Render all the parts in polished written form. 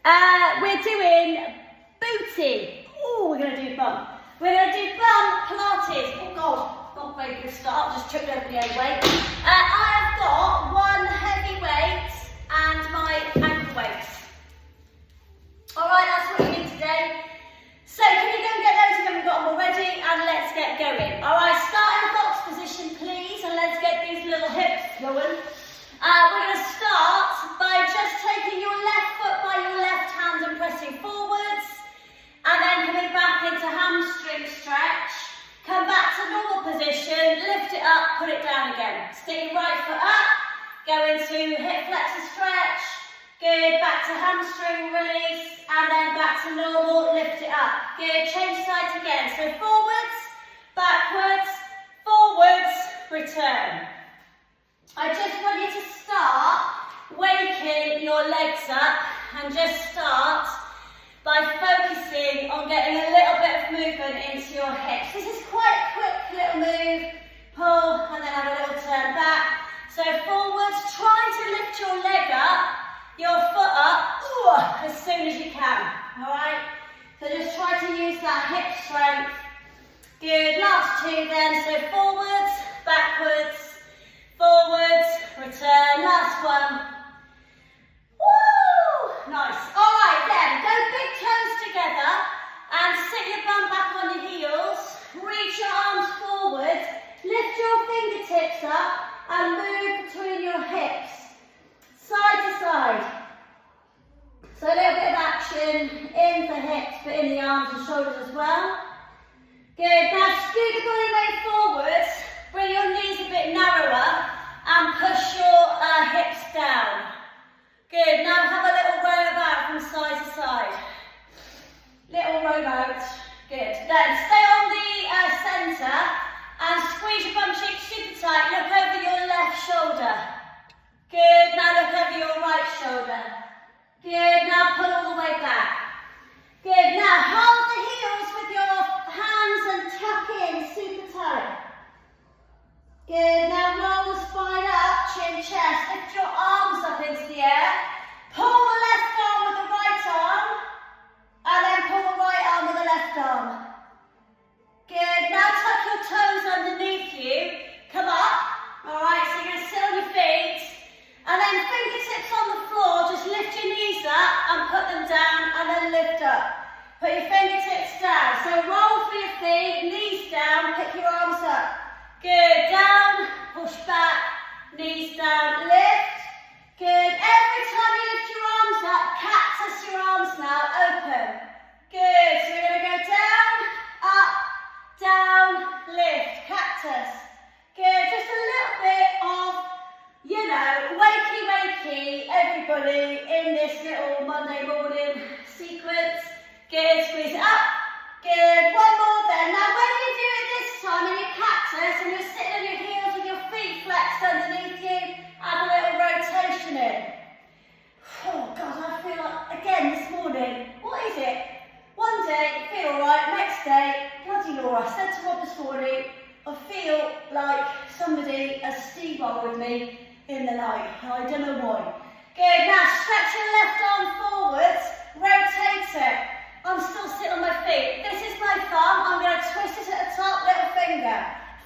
We're doing booty. Oh, we're going to do bum. We're going to do bum Pilates. Oh God, not very good start. Just tripped over the own weight. I have got one heavy weight and my ankle weights. All right, that's what you need today. So can you go and get those if you haven't got them already? And let's get going. All right, start in box position, please, and let's get these little hips going. We're going to start by just taking your left foot by your left hand and pressing forwards, and then coming back into hamstring stretch. Come back to normal position, lift it up, put it down again. Stick your right foot up, go into hip flexor stretch. Good, back to hamstring release, and then back to normal, lift it up. Good, change sides again. So forwards, backwards, forwards, return. I just want you to start waking your legs up and just start by focusing on getting a little bit of movement into your hips. This is quite a quick little move, pull, and then have a little turn back. So forwards, try to lift your leg up, your foot up, as soon as you can, all right? So just try to use that hip strength. Good, last two then, so forwards, backwards, forwards, return, last one. Woo! Nice. All right then, go big toes together and sit your bum back on your heels. Reach your arms forward, lift your fingertips up and move between your hips, side to side. So a little bit of action in the hips, but in the arms and shoulders as well. Good, now scoot the body weight forwards, bring your knees a bit narrower and push your hips down. Good, now have a little roll about from side to side. Little roll out, good. Then stay on the centre and squeeze your bum cheeks super tight. Look over your left shoulder. Good, now look over your right shoulder. Good, now pull all the way back. Good, now hold the heels with your hands and tuck in super tight. Good, now roll the spine up, chin, chest. Lift your arms up into the air. Pull the left arm with the right arm, and then pull the right arm with the left arm. Good, now tuck your toes underneath you. Come up, all right, so you're going to sit on your feet. And then fingertips on the floor, just lift your knees up and put them down and then lift up. Put your fingertips down. So roll through your feet, knees down, pick your arms up. Good, down, push back, knees down, lift. Good, every time you lift your arms up, cactus your arms now, open. Good, so we're going to go down, up, down, lift, cactus. Good, just a little bit of, you know, wakey, everybody in this little Monday morning sequence. Good, squeeze it up. Good, one more then. Now when you do it this time in your cactus and you're sitting on your heels with your feet flexed underneath you, add a little rotation in. Oh God, I feel like, again this morning, what is it? One day, feel alright, next day, bloody Laura, I said to Rob this morning, I feel like somebody has steamrolled with me in the night. I don't know why. Good, now stretch your left arm forwards, rotate it. I'm still sitting on my feet. This is my thumb. I'm going to twist it at the top, little finger.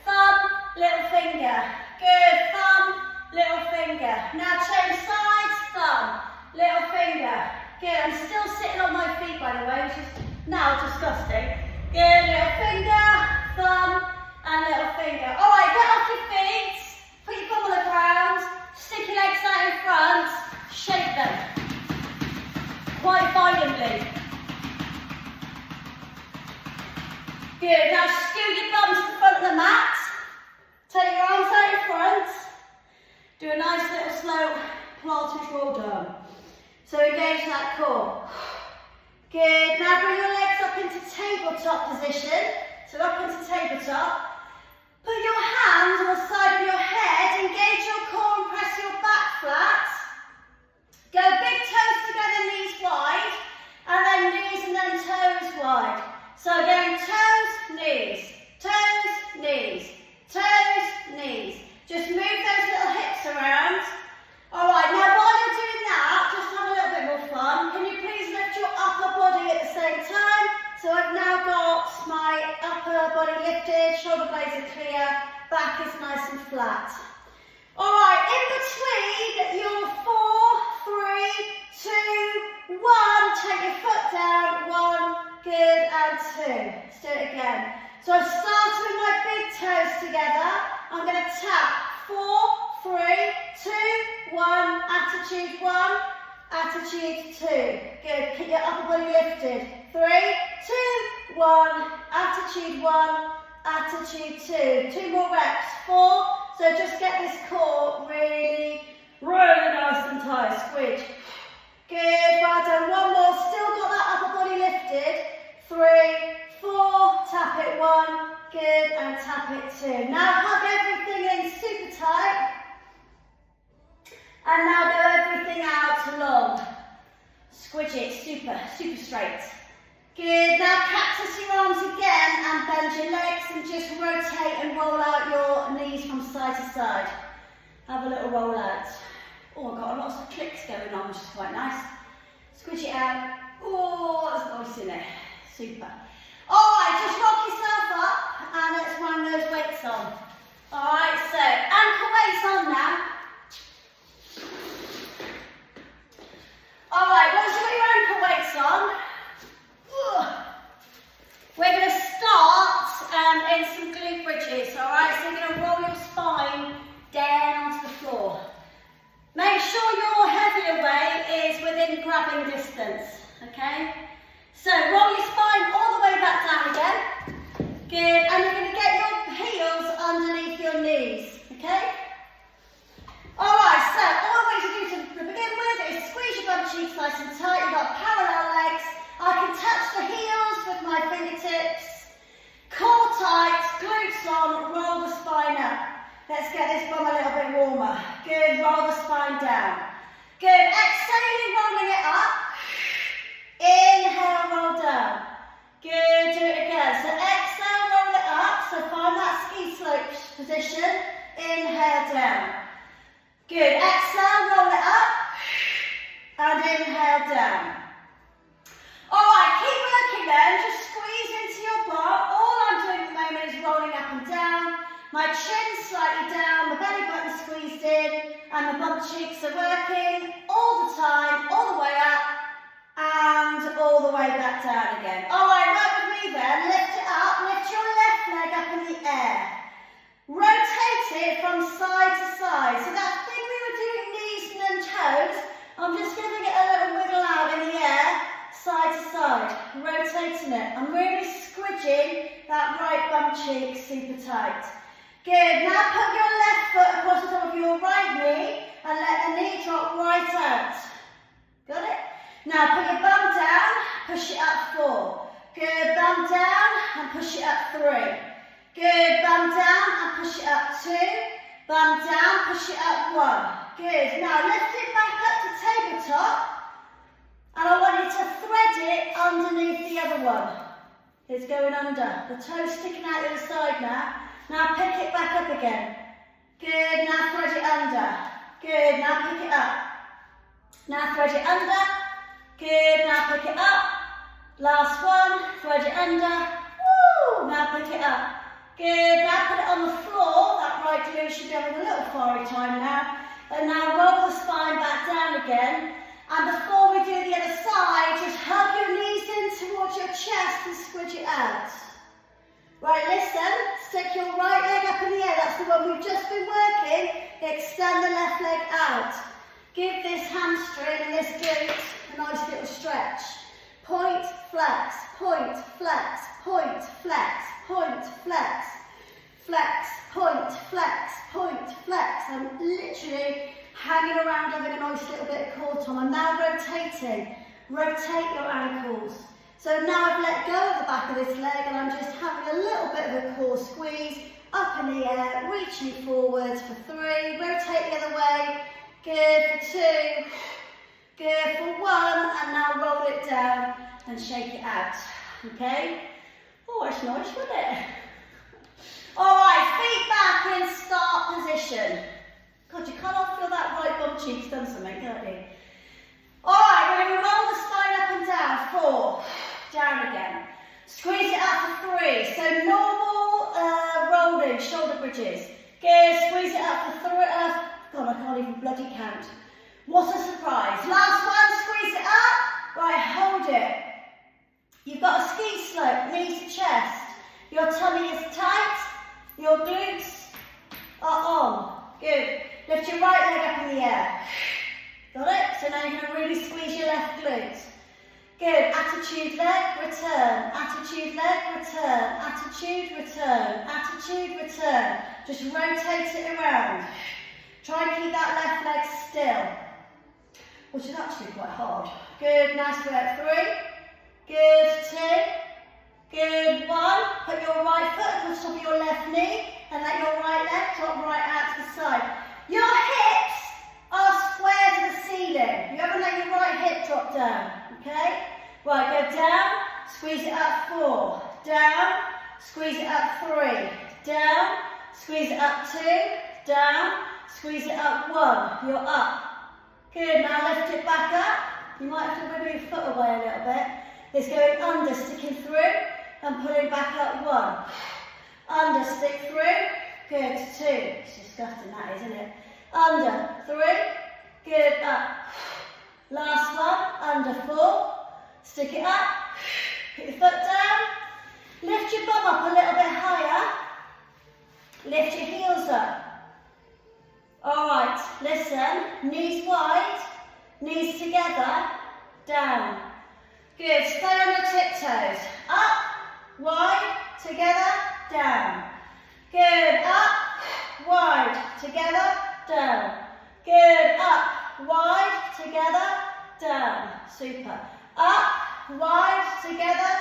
Thumb, little finger. Good, thumb, little finger. Now change sides, thumb, little finger. Good, I'm still sitting on my feet by the way, which is now disgusting. Good, little finger, thumb, and little finger. All right, get off your feet. Put your bum on the ground. Stick your legs out in front. Shake them. Quite violently. Good, now scoot your bum to the front of the mat. Take your arms out in front. Do a nice little slow Pilates roll down. So engage that core. Good, now bring your legs up into tabletop position. So up into tabletop. Put your hands on the side of your head, engage your core and press your back flat. Go big toes together, knees wide, and then knees and then toes wide. So again, toes, knees, toes, knees, toes, knees. Just move those little hips around. All right, now while you're doing that, just have a little bit more fun. Can you please body lifted, shoulder blades are clear, back is nice and flat. All right, in between your 4, 3, 2, 1, take your foot down, 1, good, and 2. Let's do it again. So I'm starting with my big toes together. I'm going to tap 4, 3, 2, 1, attitude 1, attitude 2. Good, keep your upper body lifted. 3, 2, 1, attitude 1, attitude 2. 2 more reps. 4. So just get this core really, really nice and tight. Squidge. Good, well done. One more. Still got that upper body lifted. 3, 4. Tap it 1. Good, and tap it 2. Now hug everything in super tight. And now go everything out long. Squidge it, super, super straight. Good, now cactus your arms again and bend your legs and just rotate and roll out your knees from side to side. Have a little roll out. Oh, I've got lots of clicks going on, which is quite nice. Squidge it out. Oh, that's nice in there. Super. Alright, just rock yourself up and let's wind those weights on. Alright, so ankle weights on now. Alright, once you've got your ankle weights on, we're going to start in some glute bridges, alright? So you're going to roll your spine down onto the floor. Make sure your heavier weight is within grabbing distance, okay? So roll your spine all the way back down again. Good, and you're going to get your heels underneath your knees, okay? Alright, so all I want you to do to begin with is squeeze your bum cheeks nice and tight. You've got parallel legs. I can touch the heels with my fingertips. Core tight, glutes on, roll the spine up. Let's get this bum a little bit warmer. Good, roll the spine down. Good, exhaling, rolling it up. Inhale, roll down. Good, do it again. So exhale, roll it up. So find that ski slope position. Inhale down. Good, exhale, roll it up. And inhale down. Alright, keep working then, just squeeze into your bar. All I'm doing at the moment is rolling up and down. My chin slightly down, the belly button squeezed in, and the bum cheeks are working all the time, all the way up, and all the way back down again. Alright, work with me then, lift it up, lift your left leg up in the air. Rotate it from side to side. So that thing we were doing, knees and then toes, I'm just giving it a little wiggle out in the air. Side to side, rotating it. I'm really squidging that right bum cheek super tight. Good, now put your left foot across the top of your right knee and let the knee drop right out. Got it? Now put your bum down, push it up 4. Good, bum down and push it up 3. Good, bum down and push it up 2. Bum down, push it up 1. Good, now lift it back up to tabletop. And I want you to thread it underneath the other one. It's going under. The toe's sticking out the other side now. Now pick it back up again. Good, now thread it under. Good, now pick it up. Now thread it under. Good, now pick it up. Last one, thread it under. Woo! Now pick it up. Good, now put it on the floor. That right glute should be having a little fiery time now. And now roll the spine back down again. And before we do the other side, just hug your knees in towards your chest and squidge it out. Right, listen, stick your right leg up in the air. That's the one we've just been working. Extend the left leg out. Give this hamstring and this glute a nice little stretch. Point, flex, point, flex, point, flex, point, flex, flex, point, flex, point, flex. I'm literally hanging around having a nice little bit of core time. I'm now rotating. Rotate your ankles. So now I've let go of the back of this leg and I'm just having a little bit of a core squeeze up in the air, reaching forwards for 3, rotate the other way, good for 2, good for 1, and now roll it down and shake it out, okay? Oh, it's nice, wasn't it? Alright, feet back in start position. God, you can't feel that right bum cheek's done something, can't you? Alright, we're going to roll the spine up and down, 4, down again. Squeeze it up for 3, so normal bridges. Good, squeeze it up for three, God, I can't even bloody count. What a surprise. Last one, squeeze it up. Right, hold it. You've got a ski slope, knee to chest. Your tummy is tight, your glutes are on. Good. Lift your right leg up in the air. Got it? So now you're going to really squeeze your left glute. Good. Attitude leg, return. Attitude leg, return. Attitude, return. Attitude, return. Just rotate it around. Try and keep that left leg still, which is actually quite hard. Good. Nice work. 3. Good. 2. Good. 1. Put your right foot on top of your left knee and let your right leg drop right out to the side. Your hips are square to the ceiling. You haven't let your right hip drop down. Okay? Right, go down, squeeze it up 4, down, squeeze it up 3, down, squeeze it up 2, down, squeeze it up 1, you're up. Good, now lift it back up. You might have to move your foot away a little bit. It's going under, sticking through, and pulling back up 1. Under, stick through, good, 2. It's disgusting that, isn't it? Under, 3, good, up. Last one, under 4. Stick it up, put your foot down, lift your bum up a little bit higher, lift your heels up. Alright, listen, knees wide, knees together, down. Good, stay on your tiptoes, up, wide, together, down. Good, up, wide, together, down. Good, up, wide, together, down. Super. Up, wide, together,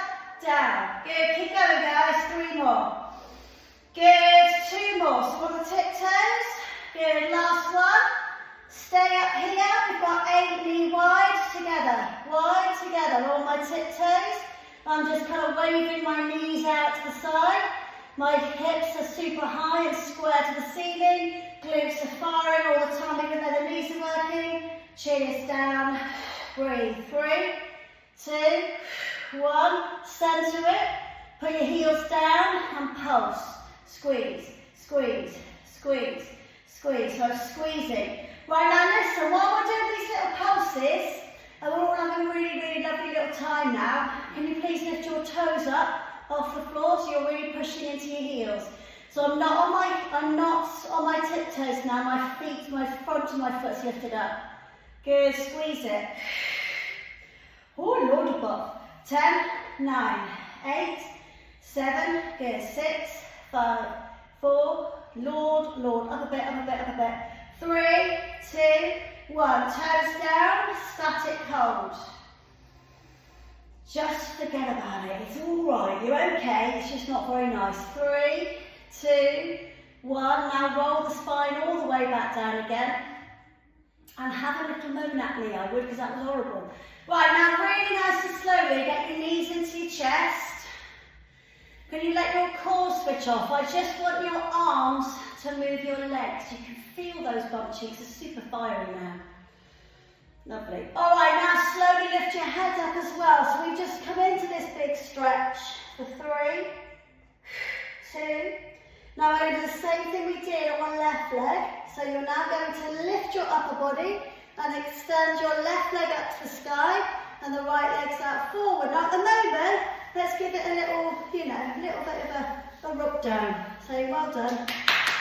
down. Good, keep going guys, 3 more. Good, 2 more, so on the tiptoes. Good, last one. Stay up here, we've got 8 knee wide, together, on my tiptoes. I'm just kind of waving my knees out to the side. My hips are super high and square to the ceiling. Glutes are firing all the time, even though the knees are working. Chin is down, breathe, 3, 2, 1, centre it, put your heels down and pulse, squeeze, squeeze, squeeze, squeeze, so I'm squeezing. Right now listen, while we're doing these little pulses, and we're all having a really, really lovely little time now, can you please lift your toes up off the floor so you're really pushing into your heels. So I'm not on my tiptoes now, my front of my foot's lifted up. Good, squeeze it. Oh, Lord above. 10, 9, 8, 7, good, 6, 5, 4, Lord, up a bit, 3, 2, 1, toes down, static hold. Just forget about it, it's all right, you're okay, it's just not very nice. 3, 2, 1, now roll the spine all the way back down again. And have a little moan at me, I would, because that was horrible. Right, now really nice and slowly, get your knees into your chest. Can you let your core switch off? I just want your arms to move your legs. You can feel those bum cheeks are super fiery now. Lovely. All right, now slowly lift your head up as well. So we just come into this big stretch for 3, 2. Now we're going to do the same thing we did on my left leg. So you're now going to lift your upper body and extend your left leg up to the sky and the right leg's out forward. Now at the moment, let's give it a little, a little bit of a rub down. So well done.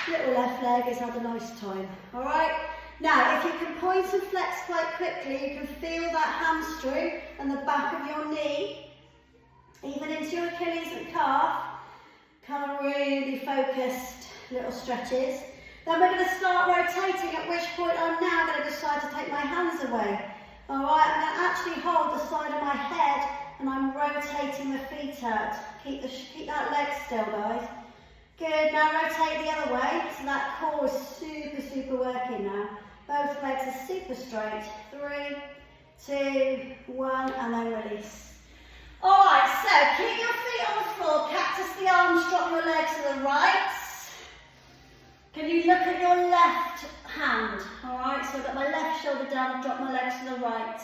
Little left leg has had a nice time. All right. Now, if you can point and flex quite quickly, you can feel that hamstring and the back of your knee, even into your Achilles and calf. Kind of really focused little stretches. Then we're going to start rotating, at which point I'm now going to decide to take my hands away. Alright, I'm going to actually hold the side of my head and I'm rotating the feet out. Keep that leg still, guys. Good, now rotate the other way. So that core is super working now. Both legs are super straight. 3, 2, 1, and then release. Alright, so keep your feet on the floor, cactus the arms, drop your legs to the right. Can you look at your left hand? Alright, so I've got my left shoulder down and drop my legs to the right.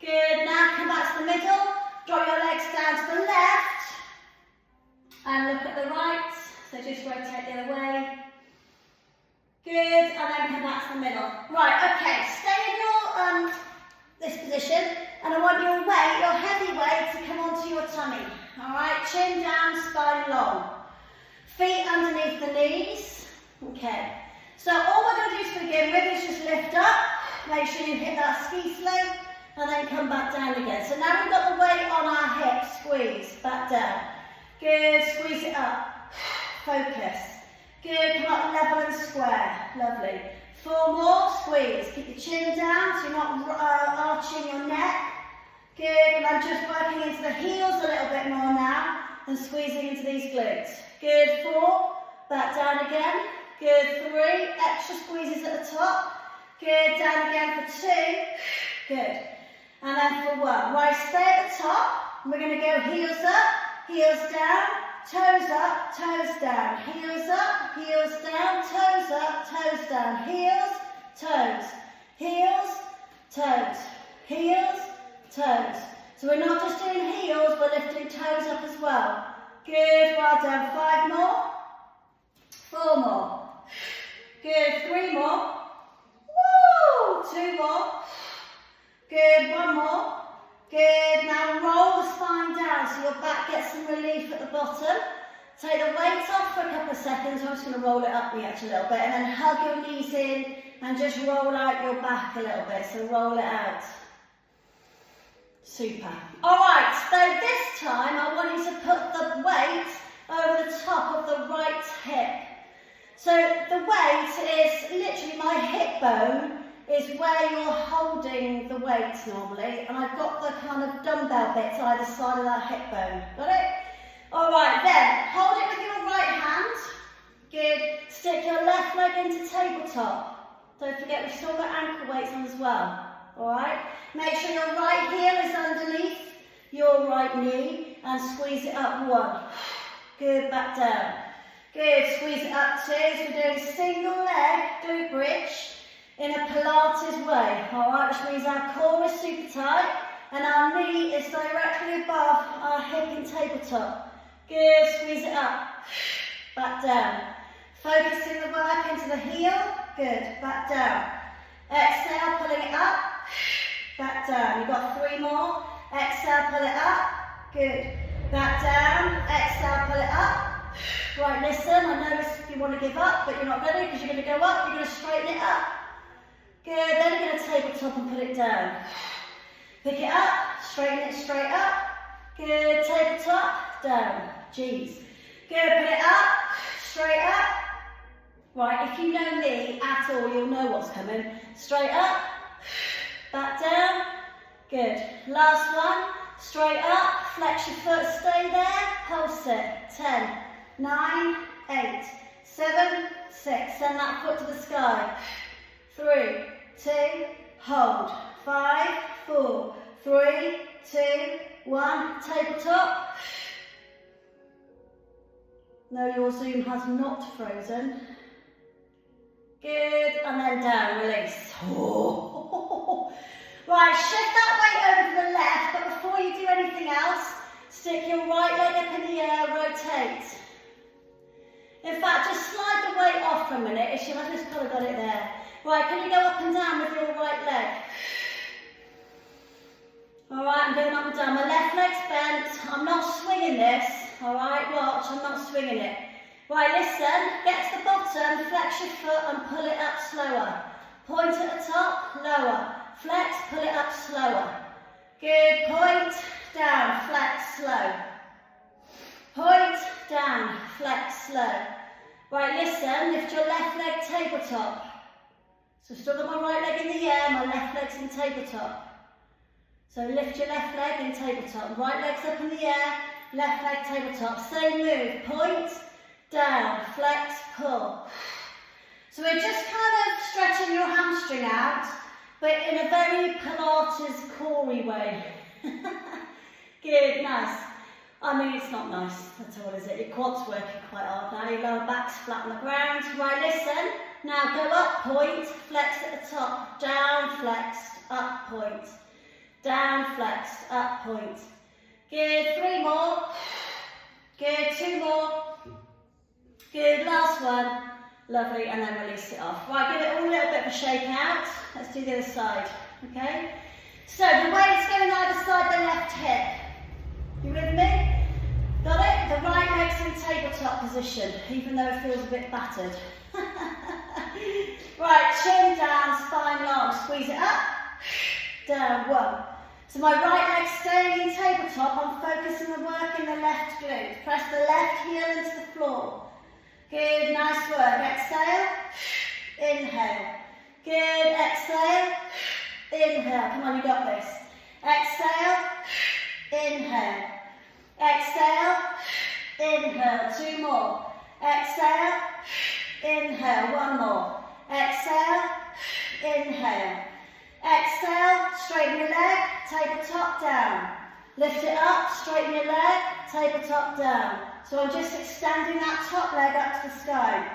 Good, now come back to the middle, drop your legs down to the left and look at the right. So just rotate the other way. Good, and then come back to the middle. Right, okay, stay in your this position, and I want your weight, your heavy weight, to come onto your tummy. All right, chin down, spine long. Feet underneath the knees. Okay, so all we're going to do to begin with is just lift up. Make sure you hit that ski slope, and then come back down again. So now we've got the weight on our hips, squeeze, back down. Good, squeeze it up, focus. Good, come up level and square, lovely. 4 more, squeeze, keep your chin down so you're not arching your neck. Good, and I'm just working into the heels a little bit more now and squeezing into these glutes. Good, 4, back down again. Good, 3, extra squeezes at the top. Good, down again for 2. Good, and then for 1. Right, stay at the top. We're going to go heels up, heels down, toes up, toes down, heels up, heels down, toes up, toes down, heels, toes, heels, toes, heels, toes. So we're not just doing heels, we're lifting toes up as well. Good, well done. 5 more, 4 more. Good, 3 more. Woo! 2 more. Good, 1 more. Good, now roll the spine down so your back gets some relief at the bottom. Take the weight off for a couple of seconds. I'm just going to roll it up the edge a little bit and then hug your knees in and just roll out your back a little bit. So roll it out. Super. Alright, so this time I want you to put the weight over the top of the right hip. So the weight is literally my hip bone is where you're holding the weight normally, and I've got the kind of dumbbell bits either side of that hip bone. Got it? Alright, then hold it with your right hand. Good. Stick your left leg into tabletop. Don't forget we've still got ankle weights on as well. Alright? Make sure your right heel is underneath your right knee and squeeze it up 1. Good, back down. Good, squeeze it up 2. So we're doing single leg glute bridge in a Pilates way, alright, which means our core is super tight and our knee is directly above our hip in tabletop. Good, squeeze it up, back down. Focusing the work into the heel, good, back down. Exhale, pulling it up, back down. You've got 3 more. Exhale, pull it up, good. Back down, exhale, pull it up. Right, listen, I know you want to give up, but you're not ready because you're going to go up, you're going to straighten it up. Good, then you're going to tabletop and put it down. Pick it up, straighten it straight up. Good, tabletop, down. Jeez. Good, put it up, straight up. Right, if you know me at all, you'll know what's coming. Straight up, back down. Good. Last one, straight up, flex your foot, stay there, pulse it. 10, 9, 8, 7, 6. Send that foot to the sky. 3, 2, hold. 5, 4, 3, 2, 1. Tabletop. No, your Zoom has not frozen. Good, and then down, release. Oh. Right, shift that weight over to the left, but before you do anything else, stick your right leg up in the air, rotate. In fact, just slide the weight off for a minute. I've just kind of got it there. Right, can you go up and down with your right leg? Alright, I'm going up and down. My left leg's bent. I'm not swinging this. Alright, watch, I'm not swinging it. Right, listen, get to the bottom, flex your foot and pull it up slower. Point at the top, lower. Flex, pull it up slower. Good, point, down, flex, slow. Point, down, flex, slow. Right, listen, lift your left leg tabletop. So still got my right leg in the air, my left leg's in tabletop. So lift your left leg in tabletop. Right leg's up in the air, left leg tabletop. Same move, point, down, flex, pull. So we're just kind of stretching your hamstring out, but in a very Pilates core-y way. Good, nice. I mean, it's not nice at all, is it? Your quad's working quite hard now. Your lower back's flat on the ground. Right, listen. Now go up, point, flex at the top. Down, flexed, up, point. Down, flexed, up, point. Good, 3 more. Good, 2 more. Good, last one. Lovely, and then release it off. Right, give it all a little bit of a shake out. Let's do the other side, okay? So the weight's going either side the left hip. You with me? Got it? The right leg's in tabletop position, even though it feels a bit battered. Right, chin down, spine long. Squeeze it up, down, one. So my right leg's staying in tabletop. I'm focusing the work in the left glute. Press the left heel into the floor. Good, nice work. Exhale, inhale. Good, exhale, inhale. Come on, you got this. Exhale, inhale. Exhale, inhale. Two more. Exhale, inhale. One more. Exhale, inhale. Exhale, straighten your leg, tabletop down. Lift it up, straighten your leg, tabletop down. So I'm just extending that top leg up to the sky.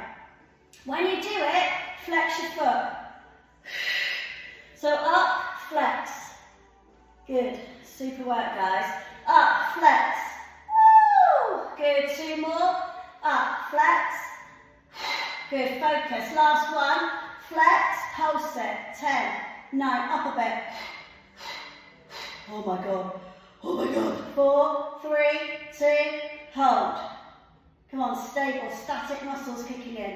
When you do it, flex your foot. So up, flex. Good, super work guys. Up, flex. Woo! Good, two more. Up, flex. Good, focus. Last one. Flex, pulse it. 10, 9, up a bit. Oh my God. Oh my God. 4, 3, 2, hold. Come on, stable, static muscles kicking in.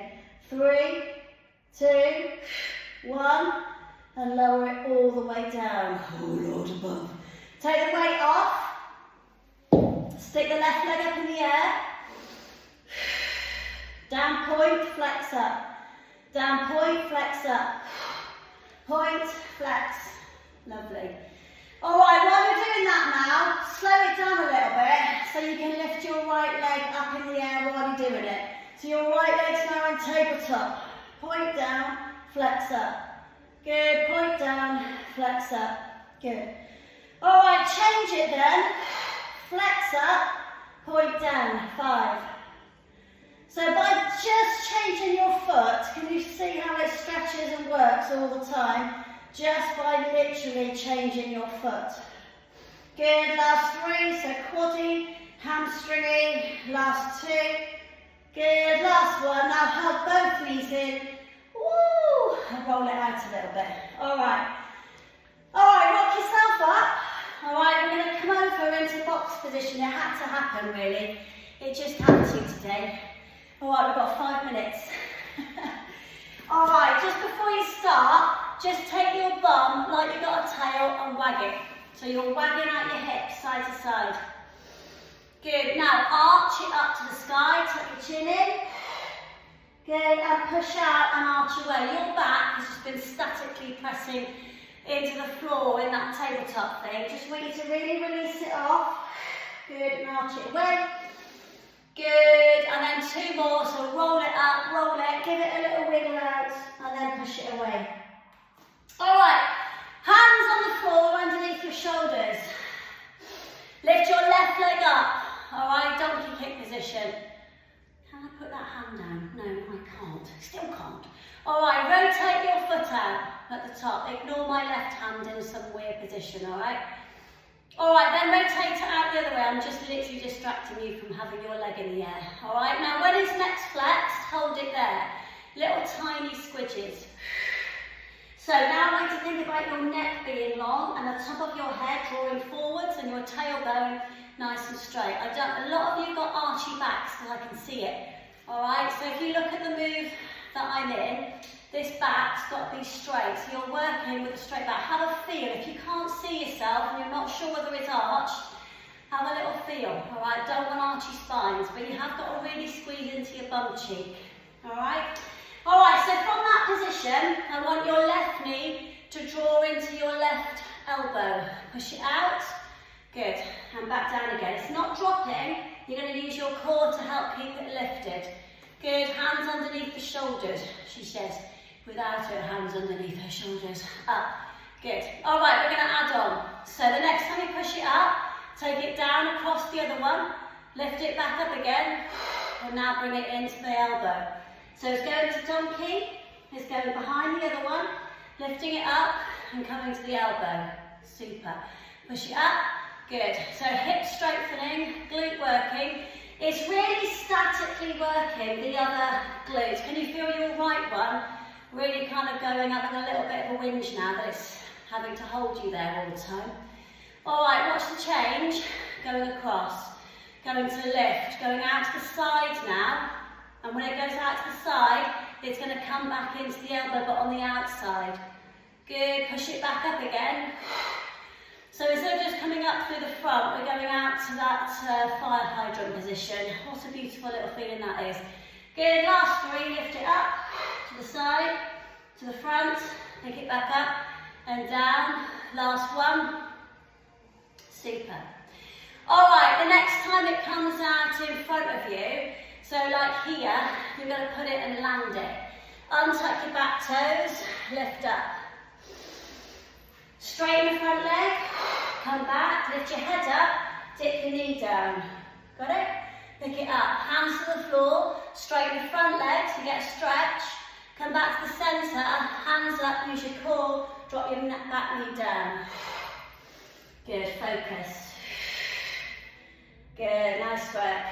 3, 2, 1, and lower it all the way down. Oh Lord above. Take the weight off. Stick the left leg up in the air. Down point, flex up. Down point, flex up. Point, flex. Lovely. All right, while we're doing that now, slow it down a little bit so you can lift your right leg up in the air while you're doing it. So your right leg's now in tabletop. Point down, flex up. Good, point down, flex up. Good. All right, change it then. Flex up, point down, 5. So by just changing your foot, can you see how it stretches and works all the time? Just by literally changing your foot. Good, last 3, so quaddy, hamstringy, last 2. Good, last one, now hug both knees in. Woo, and roll it out a little bit. All right, rock yourself up. All right, we're going to come over into box position. It had to happen really. It just had to today. All right, we've got 5 minutes. All right, just before you start, just take your bum like you've got a tail and wag it. So you're wagging out your hips side to side. Good, now arch it up to the sky, tuck your chin in. Good, and push out and arch away. Your back has just been statically pressing into the floor in that tabletop thing. Just want you to really release it off. Good, and arch it away. Good, and then 2 more, so roll it up, roll it, give it a little wiggle out, and then push it away. All right, hands on the floor underneath your shoulders. Lift your left leg up, all right, donkey kick position. Can I put that hand down? No, I can't, still can't. All right, rotate your foot out at the top. Ignore my left hand in some weird position, all right? All right, then rotate it out the other way. I'm just literally distracting you from having your leg in the air. All right, now when it's next flex, hold it there. Little tiny squidges. So now I want you to think about your neck being long and the top of your head drawing forwards and your tailbone nice and straight. A lot of you got archy backs because I can see it. All right, so if you look at the move that I'm in, this back's got to be straight. So you're working with a straight back. Have a feel. If you can't see yourself and you're not sure whether it's arched, have a little feel. All right, don't want archy spines, but you have got to really squeeze into your bum cheek. All right. All right, so from that position, I want your left knee to draw into your left elbow. Push it out. Good. And back down again. It's not dropping. You're going to use your core to help keep it lifted. Good. Hands underneath the shoulders, she says, without her hands underneath her shoulders. Up. Good. All right, we're going to add on. So the next time you push it up, take it down across the other one. Lift it back up again. And now bring it into the elbow. So it's going to donkey, it's going behind the other one, lifting it up and coming to the elbow. Super. Push it up. Good. So hip strengthening, glute working. It's really statically working the other glute. Can you feel your right one really kind of going up in a little bit of a whinge now that it's having to hold you there all the time? All right, watch the change. Going across, going to lift, going out to the side now. And when it goes out to the side, it's going to come back into the elbow, but on the outside. Good, push it back up again. So instead of just coming up through the front, we're going out to that fire hydrant position. What a beautiful little feeling that is. Good, last three, lift it up, to the side, to the front, pick it back up, and down. Last one. Super. All right, the next time it comes out in front of you, so like here, you're going to put it and land it. Untuck your back toes, lift up. Straighten the front leg, come back, lift your head up, dip your knee down. Got it? Pick it up, hands to the floor, straighten the front leg to get a stretch. Come back to the centre, hands up, use your core, drop your back knee down. Good, focus. Good, nice work.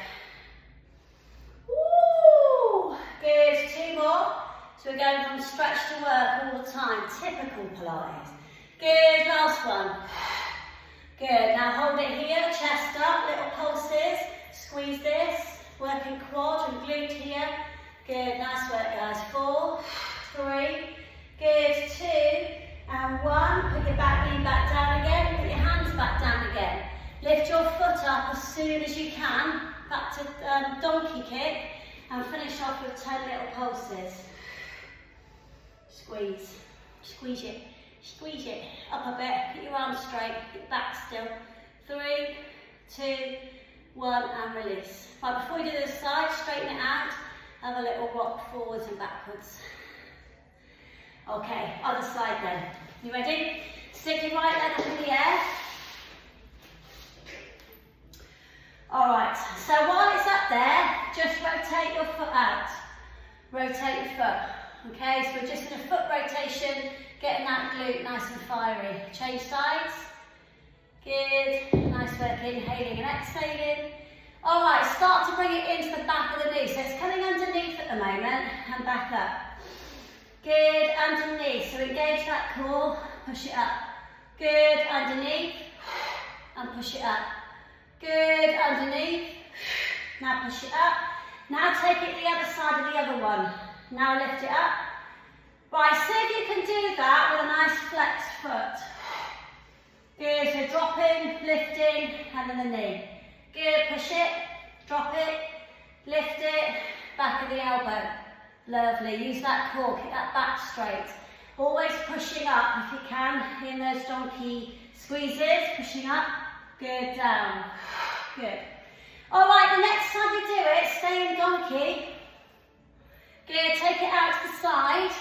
Woo! Good, two more. So we're going from stretch to work all the time, typical Pilates. Good, last one. Good, now hold it here, chest up, little pulses. Squeeze this, working quad and glute here. Good, nice work guys. 4, 3, good, 2, and 1. Put your back knee back down again, put your hands back down again. Lift your foot up as soon as you can, back to donkey kick, and finish off with 10 little pulses. Squeeze, squeeze it, squeeze it, up a bit, keep your arms straight, keep back still. 3, 2, 1, and release. Right, before you do the side, straighten it out, have a little rock forwards and backwards. Okay, other side then. You ready? Stick your right leg up in the air. Alright, so while it's up there, just rotate your foot out. Rotate your foot. Okay, so we're just in a foot rotation, getting that glute nice and fiery. Change sides. Good, nice work, inhaling and exhaling. Alright, start to bring it into the back of the knee. So it's coming underneath at the moment and back up. Good, underneath. So engage that core, push it up. Good, underneath, and push it up. Good, underneath. Now push it up. Now take it the other side of the other one. Now lift it up. Right, see if you can do that with a nice flexed foot. Good, so dropping, lifting, and then the knee. Good, push it, drop it, lift it, back of the elbow. Lovely, use that core, keep that back straight. Always pushing up if you can in those donkey squeezes, pushing up. Good, down. Good. All right, the next time you do it, stay in donkey. Good, take it out to the side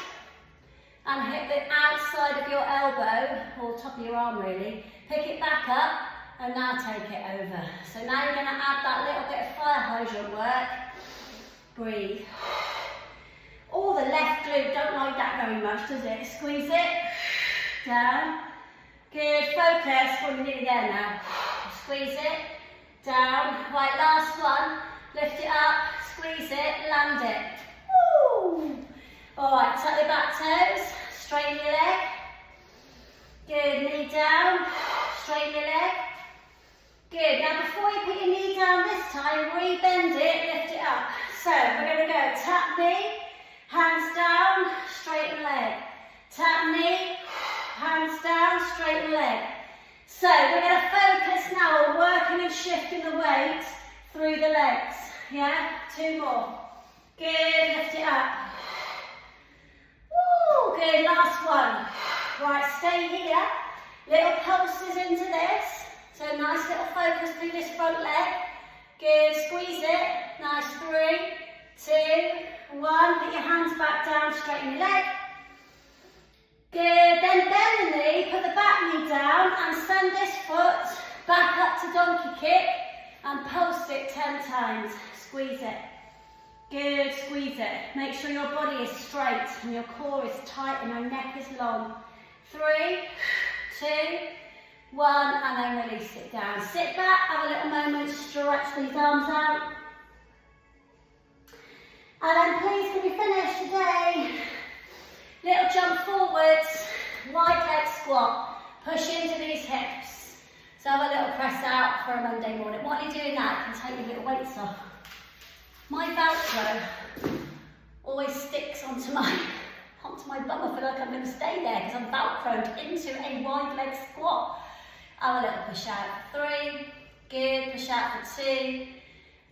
and hit the outside of your elbow, or top of your arm really. Pick it back up and now take it over. So now you're going to add that little bit of fire hydrant work. Breathe. Oh, the left glute, don't like that very much, does it? Squeeze it. Down. Good, focus. Well, you're nearly there now. Squeeze it, down. Right, last one. Lift it up, squeeze it, land it. Woo! All right, tuck your back toes, straighten your leg. Good, knee down, straighten your leg. Good, now before you put your knee down this time, re-bend it, lift it up. So, we're going to go tap knee, hands down, straighten leg. Tap knee, hands down, straighten leg. So we're going to focus now on working and shifting the weight through the legs. Yeah, 2 more. Good, lift it up. Woo, good, last one. Right, stay here. Little pulses into this. So nice little focus through this front leg. Good, squeeze it. Nice, 3, 2, 1. Put your hands back down, straighten your leg. Good, then bend the knee, put the back knee down and send this foot back up to donkey kick and pulse it 10 times. Squeeze it. Good, squeeze it. Make sure your body is straight and your core is tight and your neck is long. 3, 2, 1, and then release it down. Sit back, have a little moment, stretch these arms out. And then please, can we finish today? Little jump forwards, wide leg squat. Push into these hips. So have a little press out for a Monday morning. While you're doing that, you can take your little weights off. My Velcro always sticks onto my bum. I feel like I'm going to stay there because I'm Velcroed into a wide leg squat. Have a little push out for 3. Good. Push out for 2.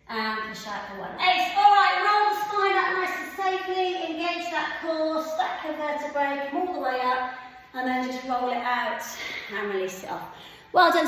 And push out for 1. Ace. All right, roll the spine up nice and safely. Engage that core. Stack your vertebrae. Come all the way up. And then just roll it out and release it off. Well done.